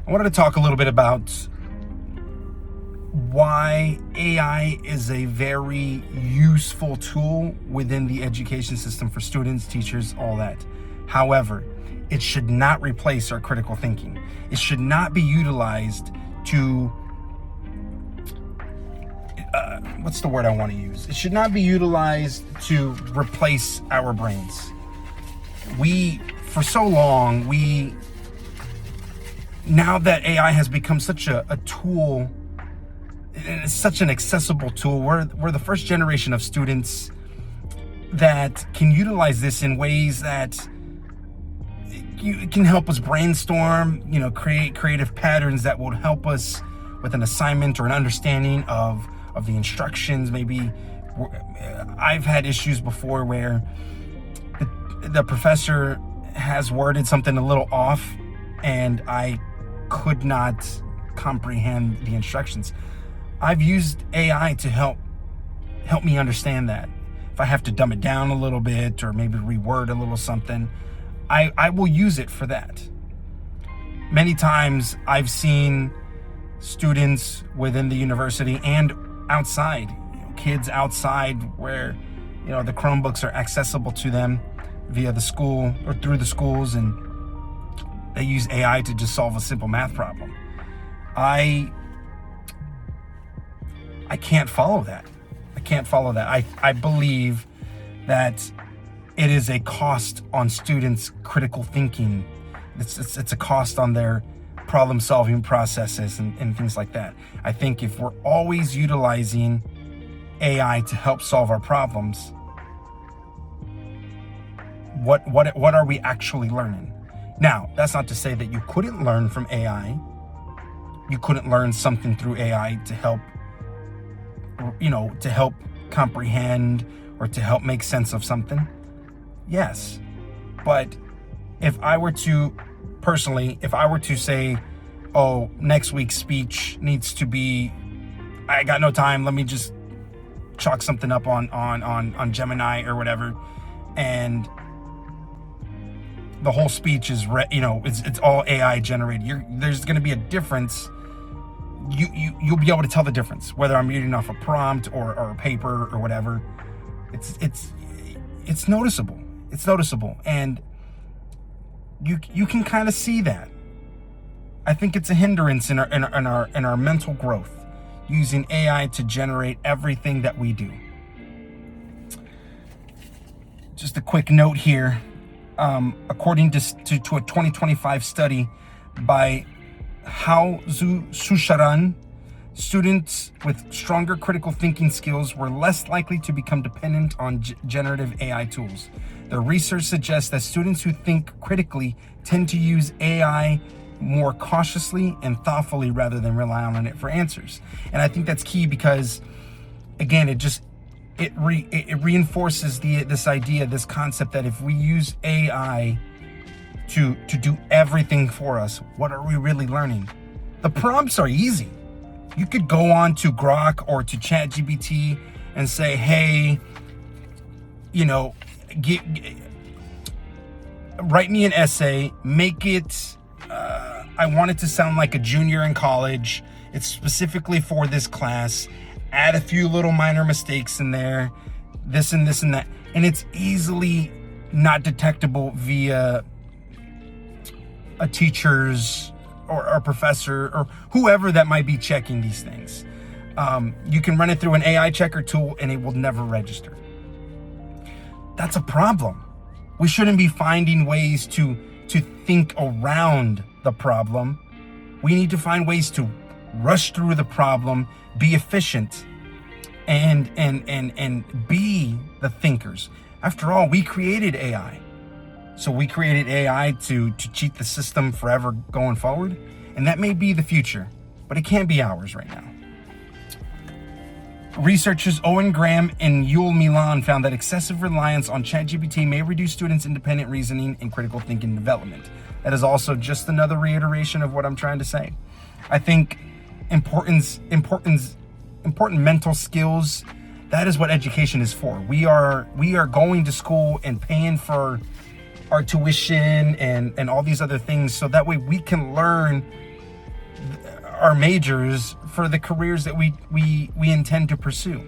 I wanted to talk a little bit about why AI is a very useful tool within the education system for students, teachers, all that. However, it should not replace our critical thinking. It should not be utilized to, what's the word I want to use? It should not be utilized to replace our brains. For so long, now that AI has become such a tool, and it's such an accessible tool, we're the first generation of students that can utilize this in ways that it can help us brainstorm, create creative patterns that will help us with an assignment or an understanding of the instructions. Maybe I've had issues before where the professor has worded something a little off and I could not comprehend the instructions. I've used AI to help me understand that. If I have to dumb it down a little bit or maybe reword a little something, I will use it for that. Many times I've seen students within the university and outside, kids outside where the Chromebooks are accessible to them via the school or through the schools, and they use AI to just solve a simple math problem. I can't follow that. I believe that it is a cost on students' critical thinking. It's a cost on their problem-solving processes and things like that. I think if we're always utilizing AI to help solve our problems, what are we actually learning? Now, that's not to say that you couldn't learn from AI. You couldn't learn something through AI to help comprehend or to help make sense of something. Yes. But if I were to say, oh, next week's speech needs to be, I got no time, let me just chalk something up on Gemini or whatever, and the whole speech is it's all AI generated. There's going to be a difference. You'll be able to tell the difference whether I'm reading off a prompt or a paper or whatever. It's noticeable. It's noticeable, and you can kind of see that. I think it's a hindrance in our mental growth, using AI to generate everything that we do. Just a quick note here. According to a 2025 study by Hao Susharan, students with stronger critical thinking skills were less likely to become dependent on generative AI tools. The research suggests that students who think critically tend to use AI more cautiously and thoughtfully rather than rely on it for answers. And I think that's key because, again, it reinforces this idea, this concept that if we use AI to do everything for us, what are we really learning? The prompts are easy. You could go on to Grok or to ChatGPT and say, hey, write me an essay, make it, I want it to sound like a junior in college. It's specifically for this class. Add a few little minor mistakes in there, this and this and that. And it's easily not detectable via a teacher's or a professor or whoever that might be checking these things. You can run it through an AI checker tool and it will never register. That's a problem. We shouldn't be finding ways to think around the problem. We need to find ways to rush through the problem, be efficient, and be the thinkers. After all, we created AI. So we created AI to cheat the system forever going forward. And that may be the future, but it can't be ours right now. Researchers Owen Graham and Yul Milan found that excessive reliance on ChatGPT may reduce students' independent reasoning and critical thinking development. That is also just another reiteration of what I'm trying to say. I think important mental skills, that is what education is for. We are going to school and paying for our tuition and all these other things so that way we can learn our majors for the careers that we intend to pursue.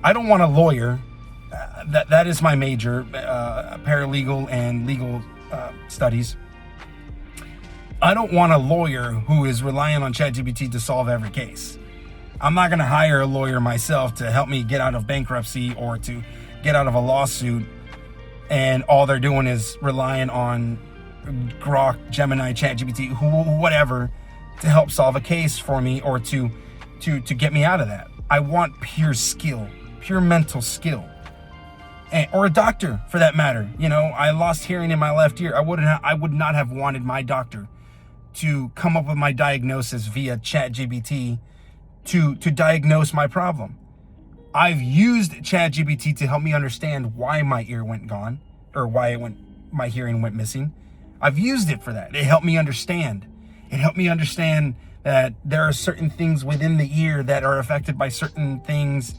I don't want a lawyer. That is my major, paralegal and legal studies. I don't want a lawyer who is relying on ChatGPT to solve every case. I'm not going to hire a lawyer myself to help me get out of bankruptcy or to get out of a lawsuit, and all they're doing is relying on Grok, Gemini, ChatGPT, whatever, to help solve a case for me or to get me out of that. I want pure skill, pure mental skill. Or a doctor, for that matter. You know, I lost hearing in my left ear. I would not have wanted my doctor to come up with my diagnosis via ChatGPT to diagnose my problem. I've used ChatGPT to help me understand why my ear went gone, or why my hearing went missing. I've used it for that. It helped me understand. It helped me understand that there are certain things within the ear that are affected by certain things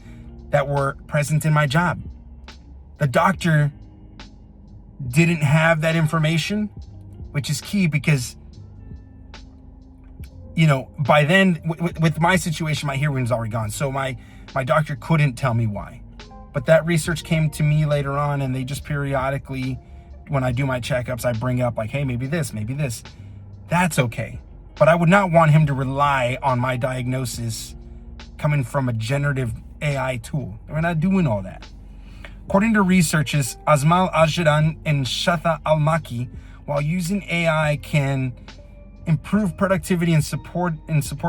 that were present in my job. The doctor didn't have that information, which is key because, you know, by then, with my situation, my hearing was already gone. So my doctor couldn't tell me why. But that research came to me later on, and they just periodically, when I do my checkups, I bring up like, hey, maybe this, maybe this. That's okay. But I would not want him to rely on my diagnosis coming from a generative AI tool. We're not doing all that. According to researchers Azmal Ajran and Shatha Al-Maki, while using AI can improve productivity and support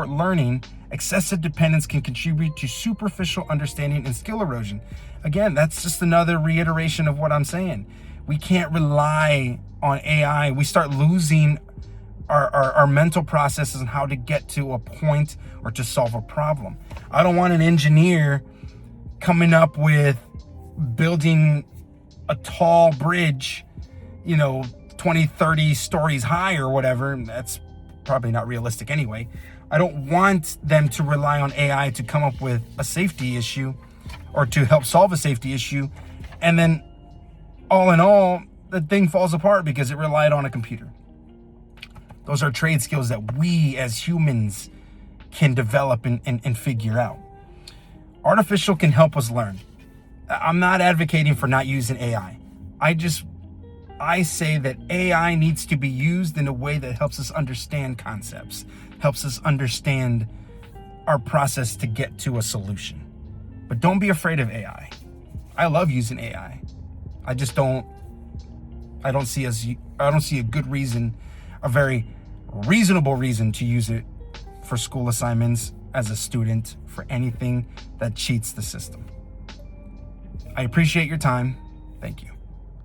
learning, excessive dependence can contribute to superficial understanding and skill erosion. Again, that's just another reiteration of what I'm saying. We can't rely on AI. We start losing our mental processes on how to get to a point or to solve a problem. I don't want an engineer coming up with building a tall bridge, 20, 30 stories high or whatever. That's probably not realistic anyway. I don't want them to rely on AI to come up with a safety issue or to help solve a safety issue. And then all in all, the thing falls apart because it relied on a computer. Those are trade skills that we as humans can develop and figure out. Artificial can help us learn. I'm not advocating for not using AI. I say that AI needs to be used in a way that helps us understand concepts, helps us understand our process to get to a solution. But don't be afraid of AI. I love using AI. I don't see a good reason, a very reasonable reason to use it for school assignments as a student for anything that cheats the system. I appreciate your time. Thank you.